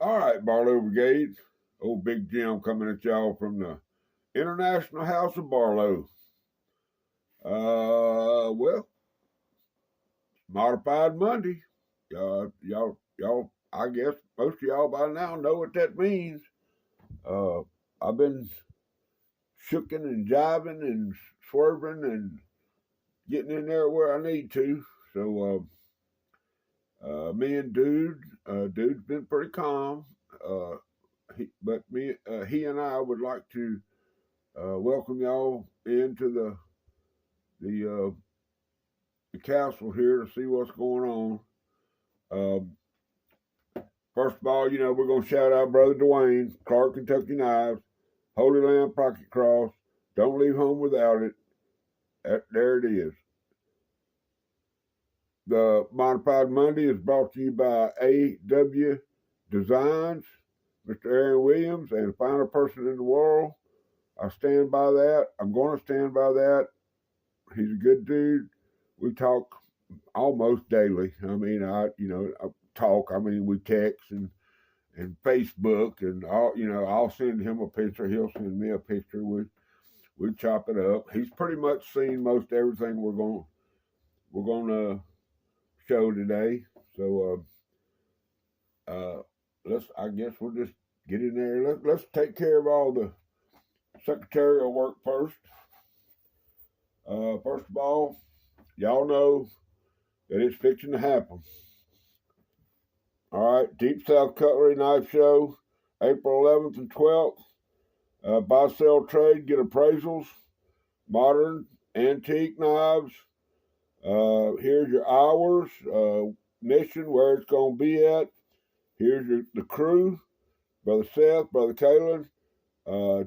All right, Barlow Brigade. Old Big Jim coming at y'all from the International House of Barlow. Well, Modified Monday. Y'all. I guess most of y'all by now know what that means. Uh, I've been shooking and jiving and swerving and getting in there where I need to. So, me and Dude's been pretty calm. He and I would like to welcome y'all into the the castle here to see what's going on. Um, First of all, we're gonna shout out Brother Dwayne, Clark Kentucky Knives, Holy Land Pocket Cross. Don't leave home without it. There it is. The Modified Monday is brought to you by AW Designs, Mr. Aaron Williams, and the finer person in the world. I stand by that. I'm going to stand by that. He's a good dude. We talk almost daily. I mean, I talk. I mean, we text and Facebook and all. I'll send him a picture. He'll send me a picture. We chop it up. He's pretty much seen most everything we're gonna show today. So I guess we'll just get in there. Let's take care of all the secretarial work first. First of all, y'all know that it's fixing to happen. All right, Deep South Cutlery Knife Show, April 11th and 12th. Buy, sell, trade, get appraisals, modern, antique knives. Here's your hours, mission, where it's going to be at. Here's the crew, Brother Seth, Brother Kalen,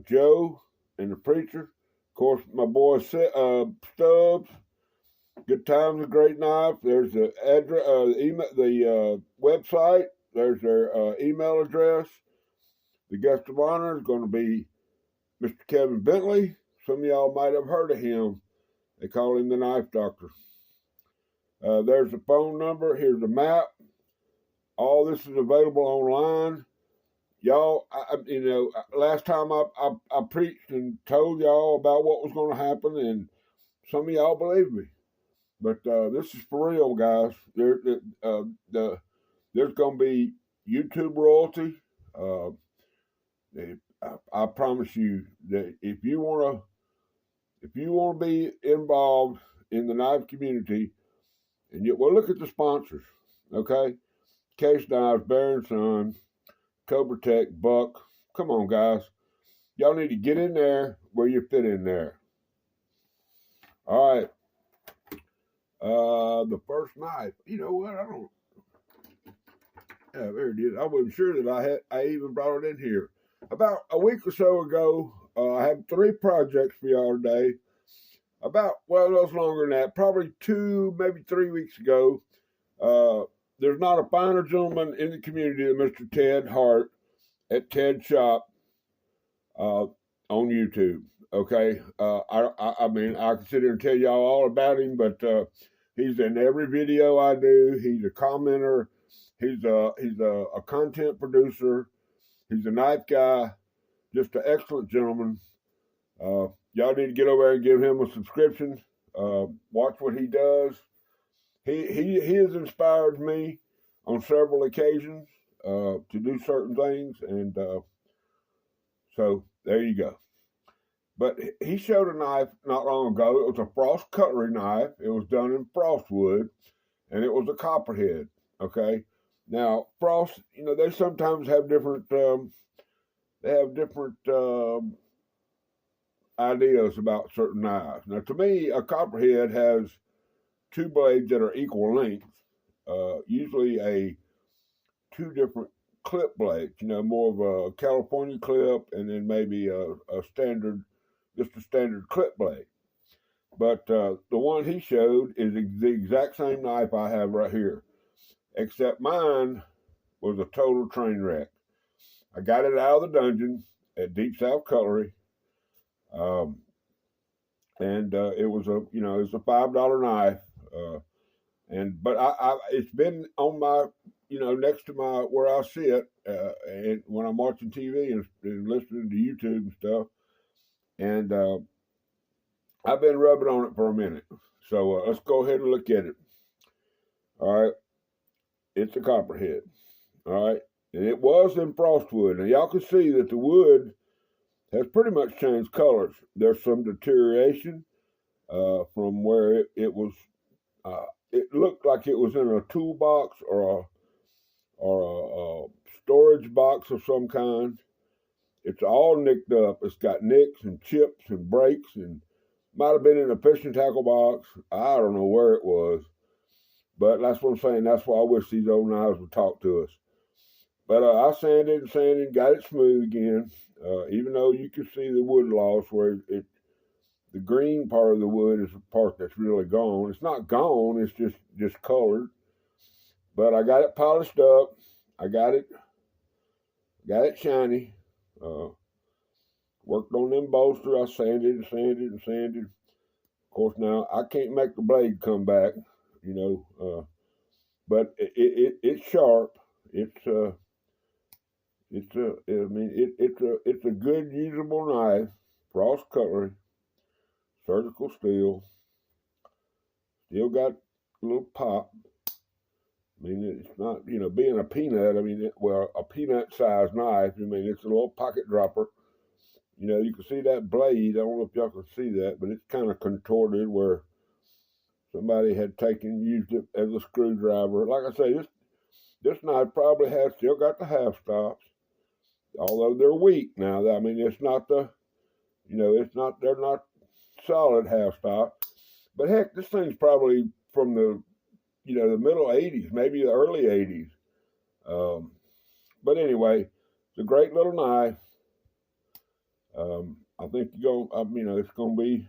Joe, and the preacher. Of course, my boy Stubbs. Good times, a great knife. There's the address, the website. There's their email address. The guest of honor is going to be Mr. Kevin Bentley. Some of y'all might have heard of him. They call him the Knife Doctor. There's the phone number. Here's the map. All this is available online. Y'all, last time I preached and told y'all about what was going to happen, and some of y'all believe me. But this is for real, guys. There's going to be YouTube royalty. I promise you that if you want to be involved in the knife community, and look at the sponsors, okay? Case Knives, Bear & Son, Cobra Tech, Buck. Come on, guys. Y'all need to get in there where you fit in there. All right. The first knife. You know what? Yeah, there it is. I wasn't sure that I even brought it in here. About a week or so ago, I had 3 projects for y'all today. It was longer than that. Probably 2, maybe 3 weeks ago. There's not a finer gentleman in the community than Mr. Ted Hart at Ted Shop on YouTube. Okay, I mean, I can sit here and tell y'all all about him, but he's in every video I do. He's a commenter. He's a content producer. He's a knife guy. Just an excellent gentleman. Y'all need to get over there and give him a subscription. Watch what he does. He has inspired me on several occasions to do certain things, and so there you go. But he showed a knife not long ago. It was a frost cutlery knife. It was done in frost wood, and it was a copperhead. Okay, now frost, they sometimes have different. Ideas about certain knives. Now, to me, a copperhead has 2 blades that are equal length. Usually 2 different clip blades. More of a California clip, and then maybe a standard clip blade. But the one he showed is the exact same knife I have right here, except mine was a total train wreck. I got it out of the dungeon at Deep South Cutlery, and it was a $5 knife, but it's been on my next to my where I sit, and when I'm watching TV and listening to YouTube and stuff, and I've been rubbing on it for a minute. So let's go ahead and look at it. All right, it's a copperhead. All right, and it was in frostwood. Now y'all can see that the wood has pretty much changed colors. There's some deterioration from where it was. It looked like it was in a toolbox or a storage box of some kind. It's all nicked up. It's got nicks and chips and breaks, and might have been in a fishing tackle box. I don't know where it was, but that's what I'm saying. That's why I wish these old knives would talk to us. But I sanded and sanded, got it smooth again. Even though you can see the wood loss where the green part of the wood is the part that's really gone. It's not gone. It's just colored. But I got it polished up. I got it shiny. Worked on them bolsters. I sanded and sanded and sanded. Of course, now I can't make the blade come back, but it's sharp. It's a good usable knife. Frost cutlery, surgical steel. Still got a little pop. I mean, it's not, being a peanut. I mean, a peanut-sized knife. I mean, it's a little pocket dropper. You can see that blade. I don't know if y'all can see that, but it's kind of contorted where somebody had used it as a screwdriver. Like I say, this knife probably has still got the half stops, although they're weak now. I mean, it's not they're not solid half stop. But heck, this thing's probably from the middle 80s, maybe the early 80s. But anyway, it's a great little knife. I think it's gonna be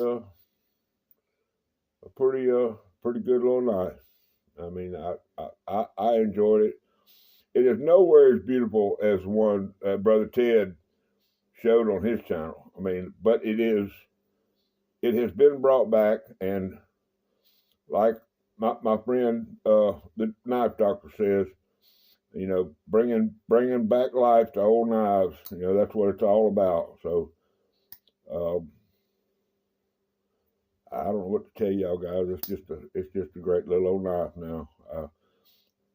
a pretty good little knife. I mean, I enjoyed it. It is nowhere as beautiful as one Brother Ted showed on his channel. I mean, but it has been brought back, and like my friend, the knife doctor says, bringing back life to old knives. That's what it's all about. So, I don't know what to tell y'all guys. It's just a great little old knife now.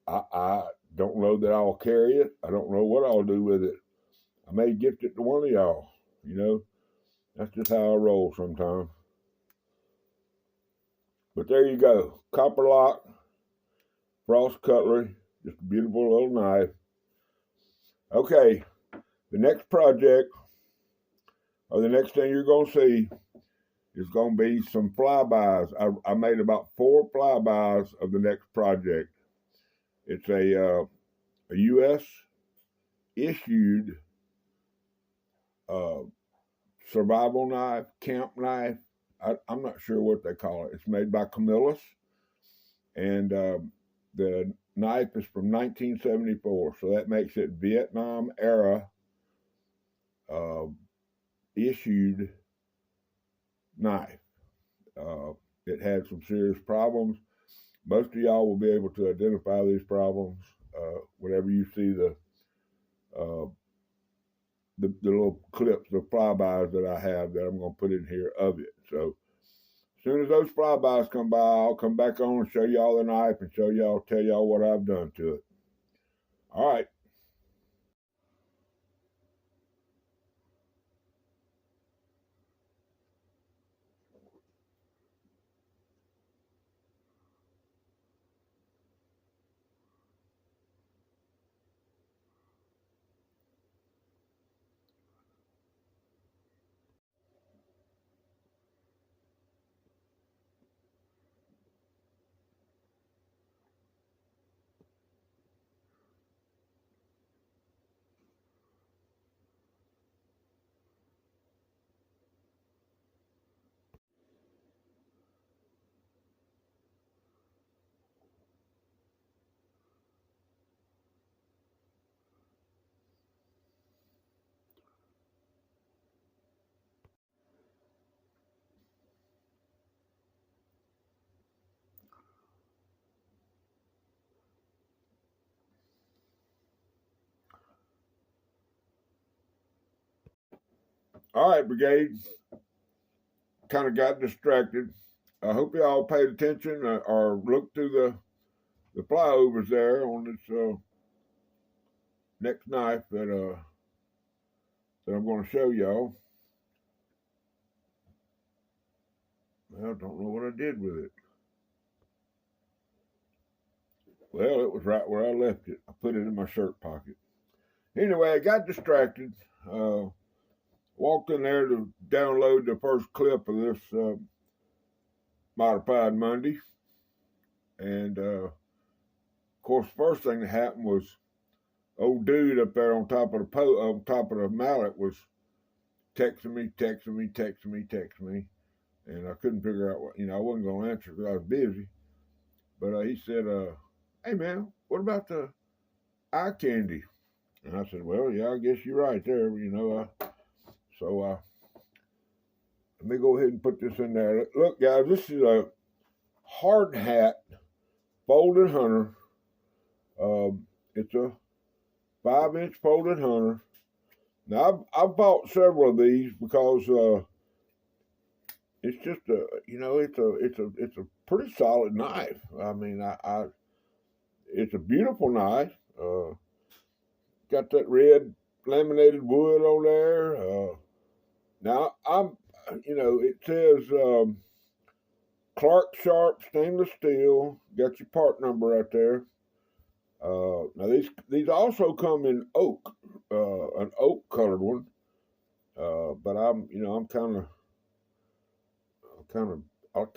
I don't know that I'll carry it. I don't know what I'll do with it. I may gift it to one of y'all. That's just how I roll sometimes. But there you go. Copper lock, frost cutlery, just a beautiful little knife. Okay, the next project, or the next thing you're going to see, is going to be some flybys. I made about 4 flybys of the next project. It's a U.S. issued survival knife, camp knife. I'm not sure what they call it. It's made by Camillus, and the knife is from 1974, so that makes it Vietnam era issued knife. It had some serious problems. Most of y'all will be able to identify these problems whenever you see the little clips, the flybys that I have that I'm going to put in here of it. So as soon as those flybys come by, I'll come back on and show y'all the knife and tell y'all what I've done to it. All right. All right, Brigade. Kind of got distracted. I hope y'all paid attention or looked through the flyovers there on this next knife that I'm going to show y'all. I don't know what I did with it. Well, it was right where I left it. I put it in my shirt pocket. Anyway, I got distracted. Walked in there to download the first clip of this Modified Monday. And, of course, first thing that happened was old dude up there on top of the mallet was texting me. And I couldn't figure out what, I wasn't going to answer because I was busy. But he said, hey, man, what about the eye candy? And I said, well, yeah, I guess you're right there, so let me go ahead and put this in there. Look, guys, this is a hard hat folded hunter. It's a 5-inch folded hunter. Now, I've bought several of these because it's just it's a pretty solid knife. I mean, it's a beautiful knife. Got that red laminated wood on there. Now it says Clark Sharp stainless steel. Got your part number right there. Now these also come in oak, an oak colored one. But I kind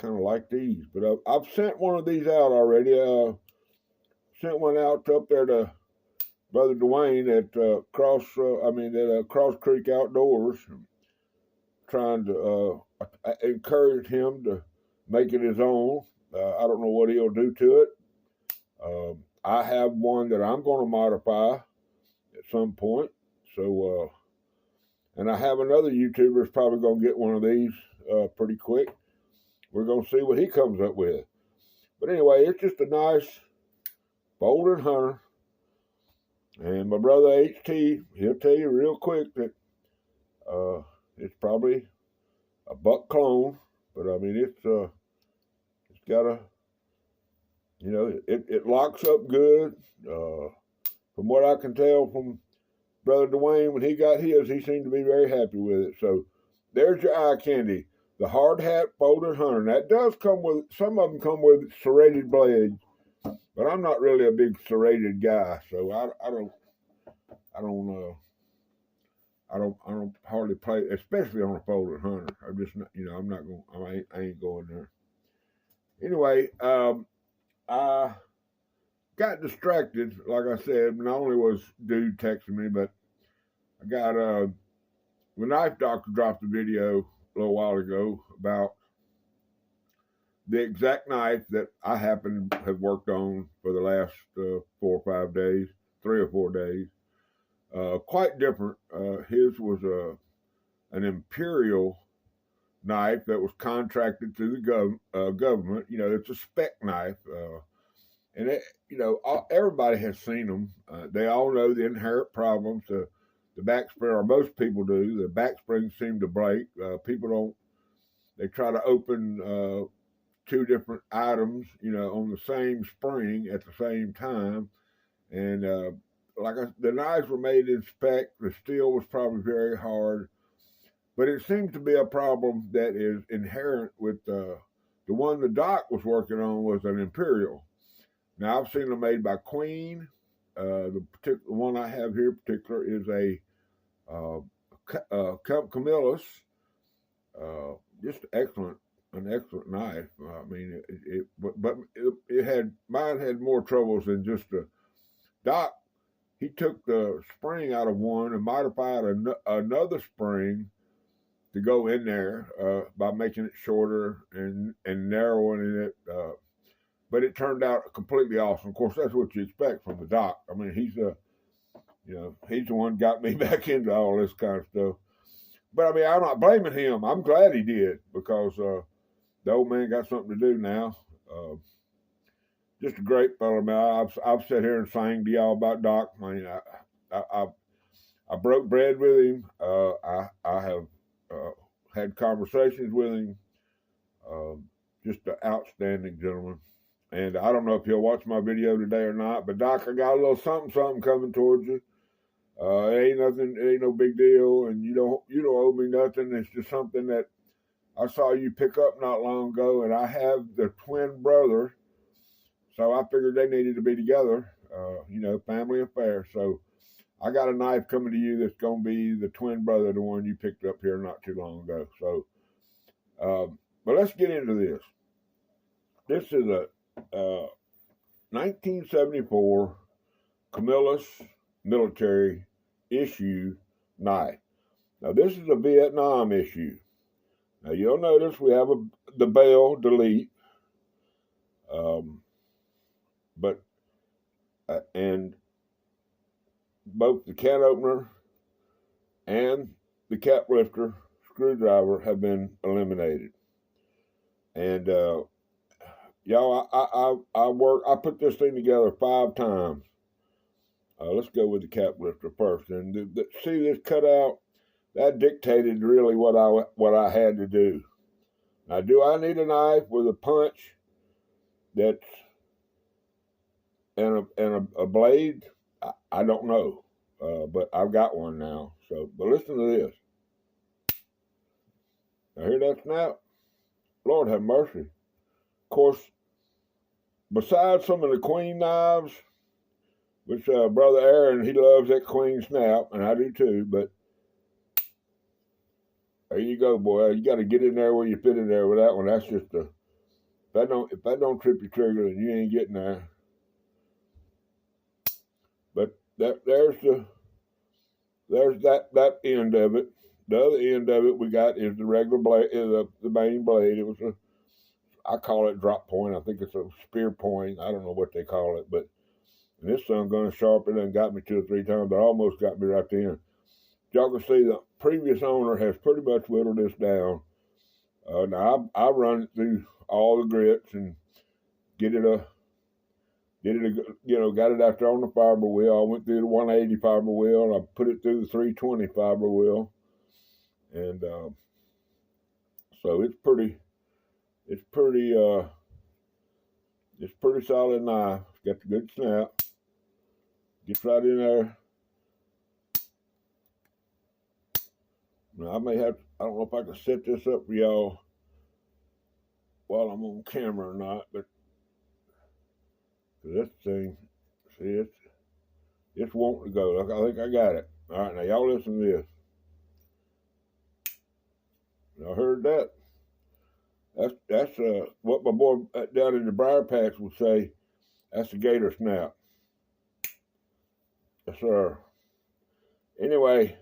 of like these. But I've sent one of these out already. Sent one out up there to Brother Dwayne at Cross Creek Outdoors, trying to encourage him to make it his own. I don't know what he'll do to it. I have one that I'm going to modify at some point. So, and I have another YouTuber that's probably going to get one of these pretty quick. We're going to see what he comes up with. But anyway, it's just a nice folded hunter. And my brother HT, he'll tell you real quick that it's probably a buck clone, but I mean it's got a, it locks up good. From what I can tell from Brother Dwayne, when he got his, he seemed to be very happy with it. So there's your eye candy, the hard hat folded hunter. And that does come with, some of them come with serrated blades. But I'm not really a big serrated guy, so I don't hardly play, especially on a folded hunter. I'm just not, I ain't going there. Anyway, I got distracted, like I said. Not only was dude texting me, but I got the Knife Doctor dropped a video a little while ago about the exact knife that I happen to have worked on for the last 4 or 5 days, 3 or 4 days. Quite different. His was an imperial knife that was contracted through the government. It's a spec knife. And everybody has seen them. They all know the inherent problems. The back spring, or most people do, the back springs seem to break. People don't, they try to open 2 different items, on the same spring at the same time. And the knives were made in spec. The steel was probably very hard. But it seems to be a problem that is inherent with the one the doc was working on was an imperial. Now, I've seen them made by Queen. The particular one I have here in particular is a Camillus. Just an excellent knife. I mean, mine had more troubles than just the doc. He took the spring out of one and modified another spring to go in there by making it shorter and narrowing it. But it turned out completely awesome. Of course, that's what you expect from the doc. I mean, he's the one who got me back into all this kind of stuff. But I mean, I'm not blaming him. I'm glad he did, because the old man got something to do now. Just a great fellow, man. I've sat here and sang to y'all about Doc. I mean, I broke bread with him. I have had conversations with him. Just an outstanding gentleman. And I don't know if he'll watch my video today or not, but Doc, I got a little something coming towards you. It ain't nothing. It ain't no big deal, and you don't owe me nothing. It's just something that I saw you pick up not long ago, and I have the twin brother, so I figured they needed to be together. Family affair. So I got a knife coming to you that's going to be the twin brother, the one you picked up here not too long ago. So, but let's get into this. This is a 1974 Camillus military issue knife. Now, this is a Vietnam issue. Now, you'll notice we have the bell delete, and both the can opener and the cap lifter screwdriver have been eliminated. And y'all, I put this thing together 5 times. Let's go with the cap lifter first. And see this cutout? That dictated really what I had to do. Now, do I need a knife with a punch that's and a blade? I don't know, but I've got one now. So, but listen to this. Now, hear that snap? Lord have mercy. Of course, besides some of the Queen knives, which Brother Aaron, he loves that Queen snap, and I do too, but there you go, boy. You got to get in there where you fit in there with that one. That's just if that don't trip your trigger, then you ain't getting there. But there's that end of it. The other end of it we got is the regular blade, the main blade. It was I call it drop point. I think it's a spear point. I don't know what they call it, but this son gonna sharpen and got me 2 or 3 times, but almost got me right then. Y'all can see the previous owner has pretty much whittled this down. Now I run it through all the grits and got it after on the fiber wheel. I went through the 180 fiber wheel and I put it through the 320 fiber wheel, and so it's pretty solid knife. It's got the good snap. Gets right in there. Now, I don't know if I can set this up for y'all while I'm on camera or not, but this thing, see, it's wanting to go. Look, I think I got it. All right, now y'all listen to this. Y'all heard that? That's what my boy down in the Briar Patch would say. That's the gator snap. Yes, sir. Anyway,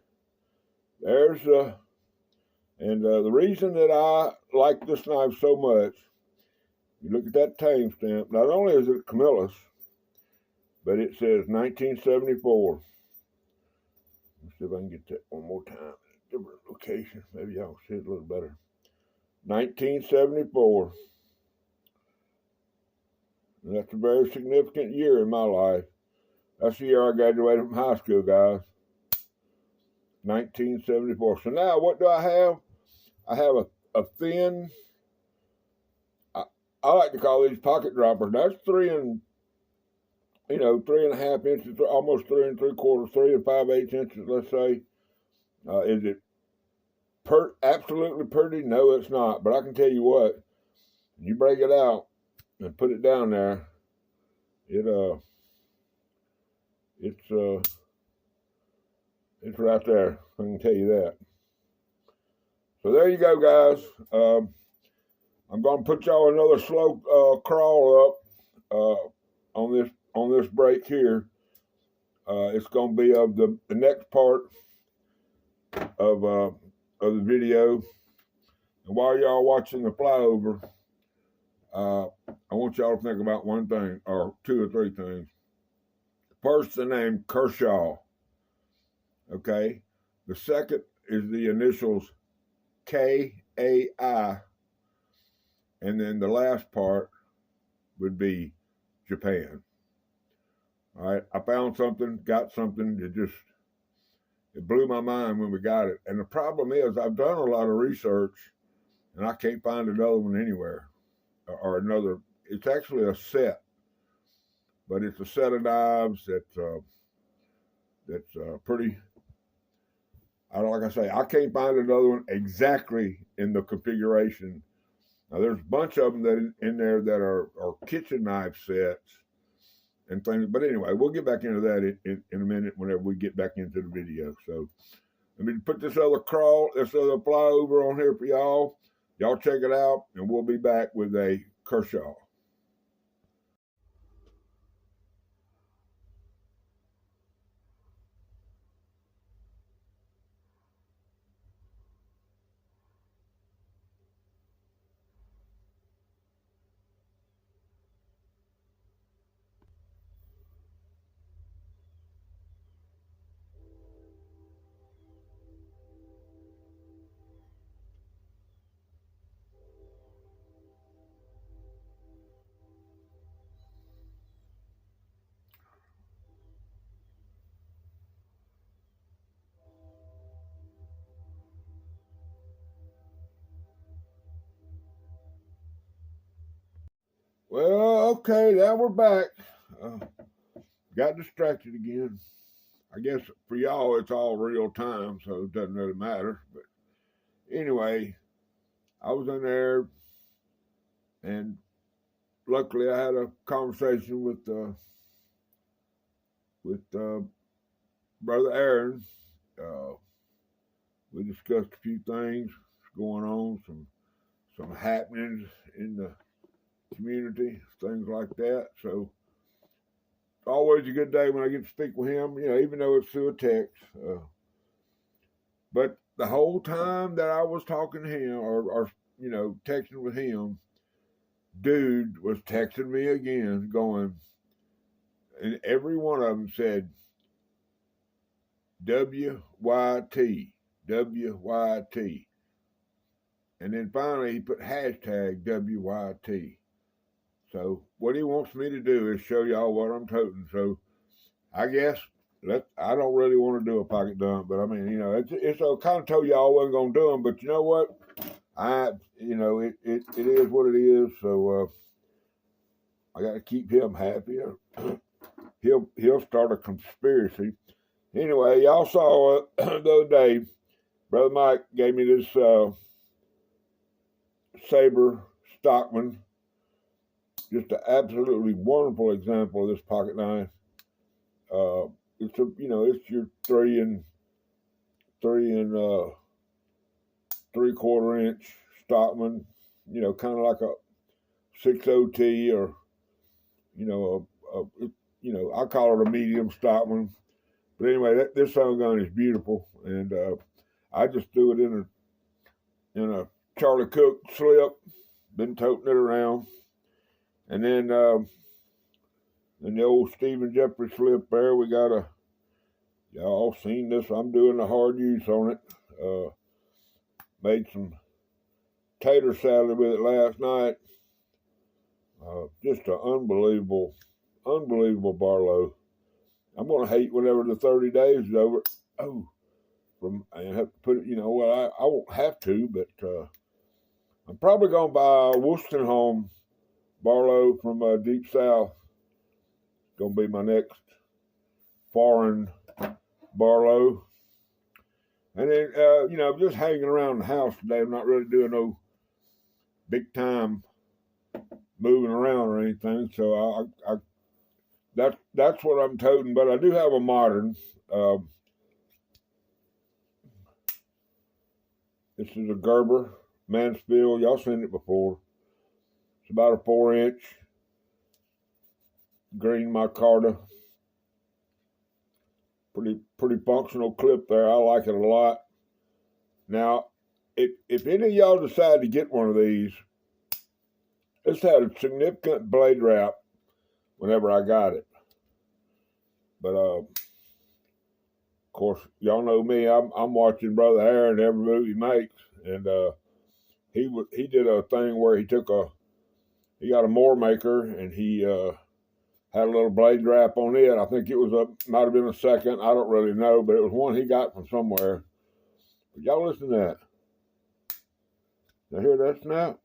there's and the reason that I like this knife so much, you look at that time stamp, not only is it Camillus, but it says 1974. Let's see if I can get that one more time. Different location. Maybe y'all see it a little better. 1974. And that's a very significant year in my life. That's the year I graduated from high school, guys. 1974. So now what do I have? I have a thin, I like to call these pocket droppers. That's 3.5 inches, almost 3 3/4, 3 5/8 inches, let's say. Is it absolutely pretty? No, it's not. But I can tell you what, you break it out and put it down there, it's right there. I can tell you that. So there you go, guys. I'm going to put y'all another slow crawl up on this break here. It's going to be of the next part of the video. And while y'all watching the flyover, I want y'all to think about one thing, or 2 or 3 things. First, the name Kershaw. Okay. The second is the initials KAI. And then the last part would be Japan. All right. I found something, got something that it blew my mind when we got it. And the problem is, I've done a lot of research, and I can't find another one anywhere, or another. It's actually a set, but it's a set of knives that's pretty. Like I say, I can't find another one exactly in the configuration. Now, there's a bunch of them that in there that are kitchen knife sets and things. But anyway, we'll get back into that in a minute whenever we get back into the video. So let me put this other flyover on here for y'all. Y'all check it out, and we'll be back with a Kershaw. Well, okay, now we're back. Got distracted again. I guess for y'all it's all real time, so it doesn't really matter. But anyway, I was in there, and luckily I had a conversation with Brother Aaron. We discussed a few things going on, some happenings in the community, things like that. So it's always a good day when I get to speak with him, even though it's through a text. But the whole time that I was talking to him or texting with him, dude was texting me again, going, and every one of them said WYT, WYT. And then finally he put hashtag WYT. So what he wants me to do is show y'all what I'm toting. So I guess I don't really want to do a pocket dump, but I mean, it's I kind of told y'all I wasn't gonna do them, but you know what? It is what it is. So I got to keep him happy. He'll start a conspiracy. Anyway, y'all saw the other day, Brother Mike gave me this Saber Stockman. Just an absolutely wonderful example of this pocket knife. It's your 3 3/4 inch Stockman. Kind of like a 6OT or I call it a medium Stockman. But anyway, this son gun is beautiful, and I just threw it in a Charlie Cook slip. Been toting it around. And then in the old Stephen Jeffrey slip there, we got y'all seen this, I'm doing the hard use on it. Made some tater salad with it last night. Just an unbelievable Barlow. I'm going to hate whenever the 30 days is over. I have to put it, I won't have to, but I'm probably going to buy a Wolstenholme Barlow from Deep South. Going to be my next foreign Barlow. And then, I'm just hanging around the house today. I'm not really doing no big time moving around or anything. So that's what I'm toting. But I do have a modern. This is a Gerber Mansfield. Y'all seen it before. It's about a 4-inch green micarta. Pretty functional clip there. I like it a lot. Now, if any of y'all decide to get one of these, this had a significant blade wrap whenever I got it. But of course, y'all know me. I'm watching Brother Aaron every move he makes, and he did a thing where he got a more maker, and he Had a little blade wrap on it. I think it was might have been a second. I don't really know, but it was one he got from somewhere. But y'all listen to that. Now hear that snap?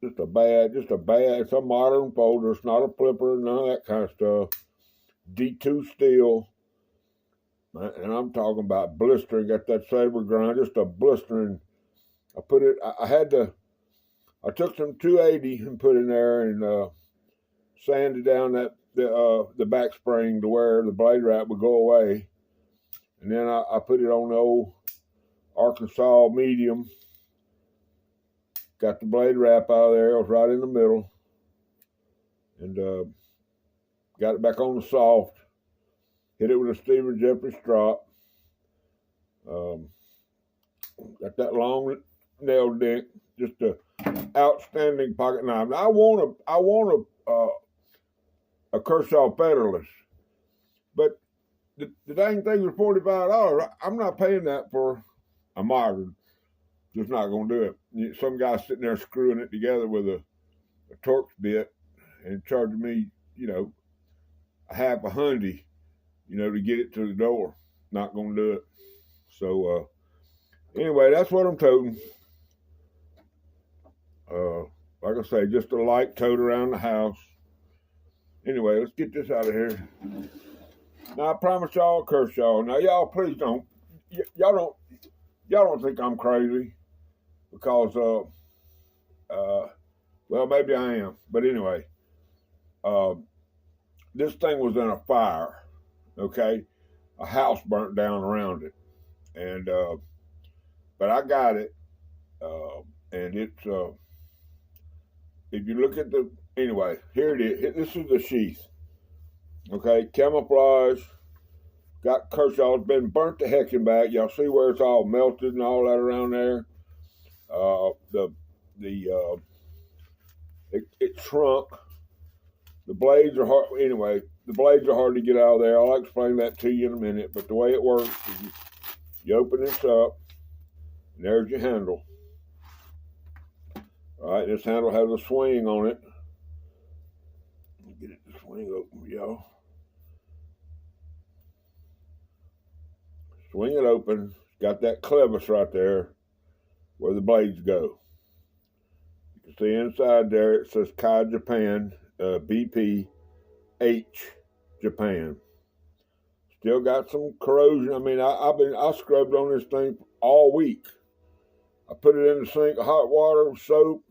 Just a bad, it's a modern folder. It's not a flipper, none of that kind of stuff. D2 steel. And I'm talking about blistering, got that saber grind, just a blistering. I took some 280 and put in there and sanded down the back spring to where the blade wrap would go away. And then I put it on the old Arkansas medium. Got the blade wrap out of there. It was right in the middle. And got it back on the soft. Hit it with a Stephen Jeffrey strop. Got that long nail dent. Just a outstanding pocket knife. Now, I want a Kershaw featherless, but the dang thing was $45. I'm not paying that for a modern. Just not gonna do it. Some guy sitting there screwing it together with a Torx bit and charging me, a half a hundy, to get it to the door. Not gonna do it. So anyway, that's what I'm toting. Like I say, just a light tote around the house. Anyway, let's get this out of here. Now I promise y'all, Kershaw. Now y'all, please don't. Y'all don't think I'm crazy because well, maybe I am. But anyway, this thing was in a fire. Okay, a house burnt down around it, and but I got it, and it's if you look at anyway, here it is. This is the sheath. Okay, camouflage. Got Kershaw's been burnt to heckin' back. Y'all see where it's all melted and all that around there. It shrunk. The blades are hard. Anyway, the blades are hard to get out of there. I'll explain that to you in a minute. But the way it works is you open this up, and there's your handle. All right, this handle has a swing on it. Get it to swing open, y'all. Swing it open. Got that clevis right there where the blades go. You can see inside there it says Kai Japan, BP H Japan. Still got some corrosion. I mean, I scrubbed on this thing all week. I put it in the sink of hot water, soap.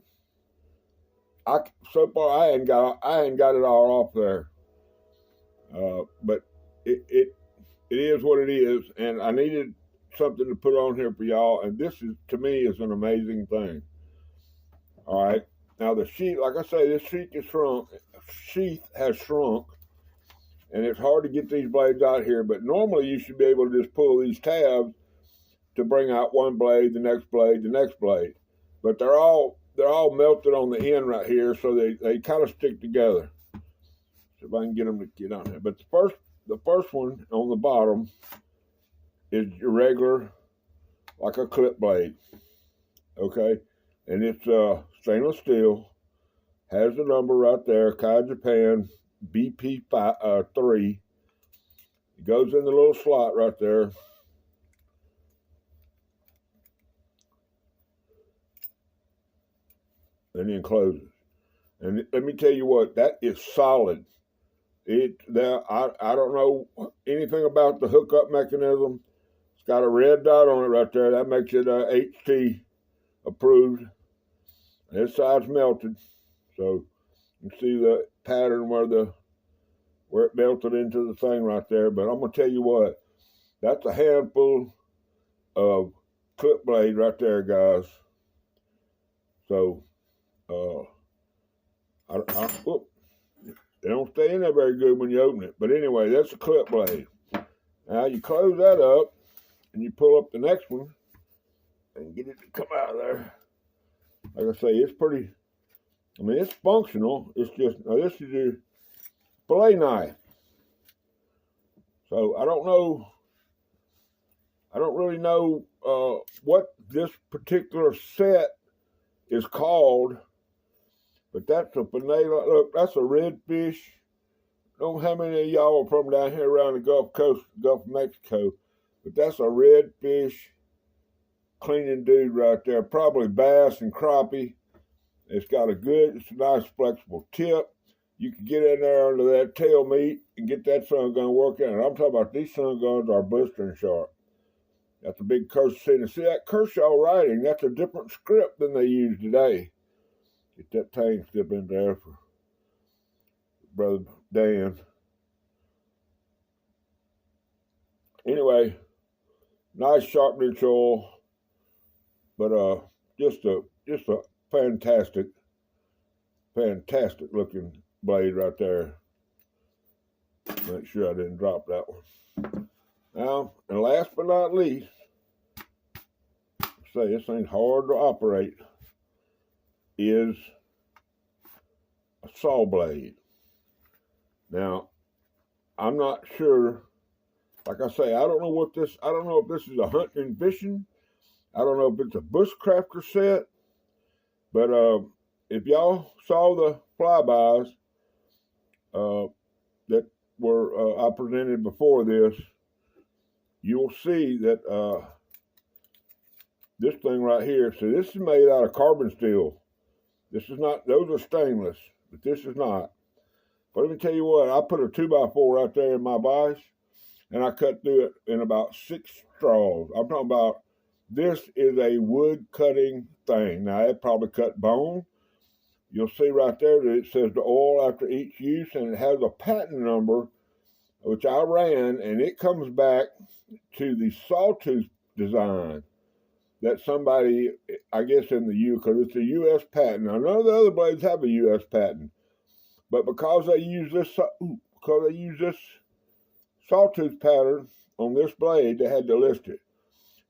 So far I hadn't got it all off there. But it is what it is, and I needed something to put on here for y'all, and this is, to me, is an amazing thing. All right, now the sheath, like I say, this sheath has shrunk, and it's hard to get these blades out here, but normally you should be able to just pull these tabs to bring out one blade, the next blade, the next blade, but they're all melted on the end right here, so they kind of stick together. So if I can get them to get on there, but the first one on the bottom is your regular, like a clip blade, okay? And it's stainless steel, has the number right there, Kai Japan BP3. It goes in the little slot right there. And then closes. And let me tell you what, that is solid. I don't know anything about the hookup mechanism. It's got a red dot on it right there. That makes it HT approved. This side's melted, so you can see the pattern where it melted into the thing right there. But I'm gonna tell you what, that's a handful of clip blade right there, guys. So they don't stay in there very good when you open it. But anyway, that's a clip blade. Now you close that up and you pull up the next one and get it to come out of there. Like I say, it's pretty, I mean, it's functional. It's just, now this is your fillet knife. So I don't really know what this particular set is called. But that's a panela. Look, that's a redfish. I don't know how many of y'all are from down here around the Gulf Coast, Gulf of Mexico, but that's a redfish cleaning dude right there. Probably bass and crappie. It's a nice flexible tip. You can get in there under that tail meat and get that sun gun working. And I'm talking about these sun guns are blistering sharp. That's a big Kershaw. And see that Kershaw writing, that's a different script than they use today. Get that tang step in there for Brother Dan. Anyway, nice sharpening tool, but just a fantastic looking blade right there. Make sure I didn't drop that one. Now, and last but not least, say this thing's hard to operate, is a saw blade. Now, I'm not sure. Like I say, I don't know if this is a hunting and fishing. I don't know if it's a bushcrafter set. But if y'all saw the flybys that were I presented before this, you'll see that this thing right here, so this is made out of carbon steel. This is not, those are stainless, but this is not. But let me tell you what, I put a 2x4 right there in my vise, and I cut through it in about 6 straws. I'm talking about, this is a wood cutting thing. Now, it probably cut bone. You'll see right there that it says the oil after each use, and it has a patent number, which I ran, and it comes back to the sawtooth design that somebody, I guess in the U, because it's a U.S. patent. I know the other blades have a U.S. patent, but because they use this sawtooth pattern on this blade, they had to list it.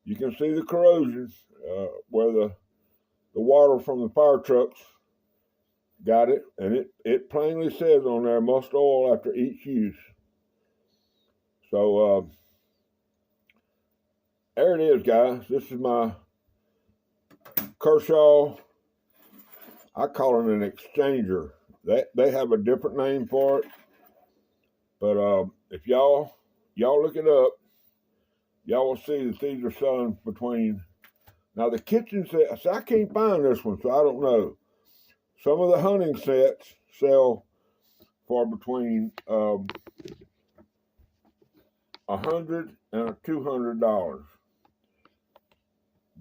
You can see the corrosion where the water from the fire trucks got it, and it plainly says on there, must oil after each use. So there it is, guys. This is my Kershaw. I call it an exchanger. They have a different name for it, but if y'all look it up, y'all will see that these are selling between, now the kitchen set, so I can't find this one, so I don't know. Some of the hunting sets sell for between $100 and $200.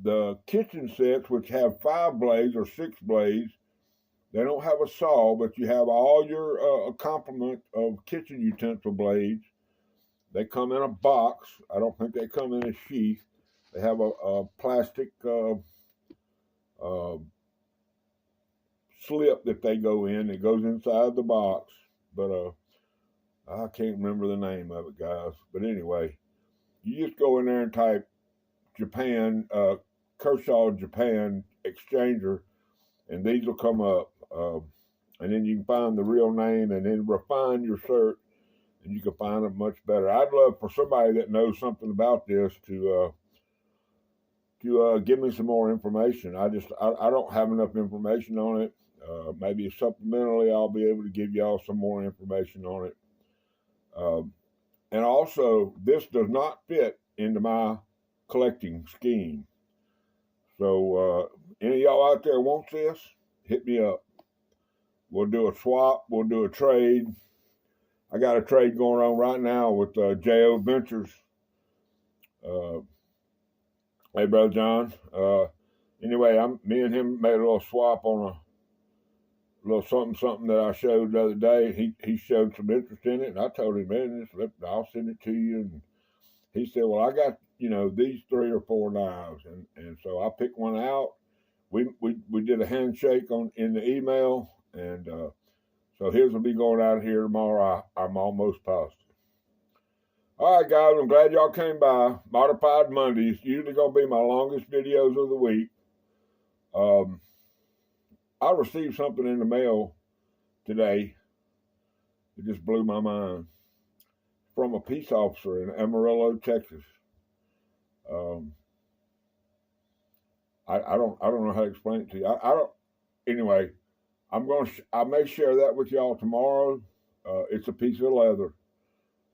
The kitchen sets, which have 5 blades or 6 blades, they don't have a saw, but you have all your complement of kitchen utensil blades. They come in a box. I don't think they come in a sheath. They have a plastic slip that they go in. It goes inside the box. But I can't remember the name of it, guys. But anyway, you just go in there and type Japan, Kershaw Japan exchanger, and these will come up. And then you can find the real name and then refine your search, and you can find them much better. I'd love for somebody that knows something about this to give me some more information. I don't have enough information on it. Maybe supplementally, I'll be able to give y'all some more information on it. And also, this does not fit into my collecting scheme. So any of y'all out there wants this, hit me up. We'll do a swap. We'll do a trade. I got a trade going on right now with J.O. Ventures. Hey, Brother John. Anyway, me and him made a little swap on a little something that I showed the other day. He showed some interest in it, and I told him, man, I'll send it to you. And he said, well, I got, these 3 or 4 knives. And so I picked one out. We did a handshake in the email, and so his will be going out here tomorrow. I'm almost positive. All right, guys, I'm glad y'all came by. Modified Mondays, usually going to be my longest videos of the week. I received something in the mail today. It just blew my mind. From a peace officer in Amarillo, Texas. I don't know how to explain it to you. Anyway, I may share that with y'all tomorrow. It's a piece of leather,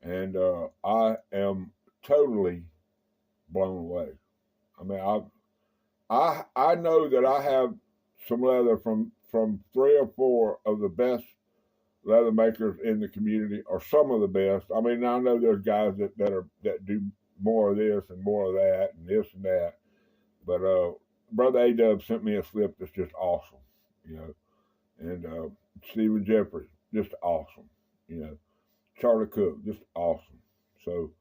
and I am totally blown away. I mean, I know that I have some leather from 3 or 4 of the best leather makers in the community, or some of the best. I mean, I know there's guys that do more of this and more of that and this and that, but Brother A-Dub sent me a slip that's just awesome, you know, and Stephen Jeffrey, just awesome, you know, Charlie Cook, just awesome. So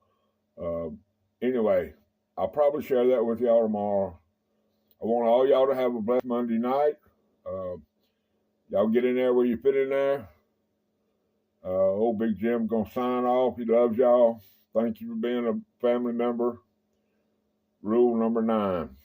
anyway, I'll probably share that with y'all tomorrow. I want all y'all to have a blessed Monday night. Y'all get in there where you fit in there. Old Big Jim gonna sign off. He loves y'all. Thank you for being a family member. Rule number 9.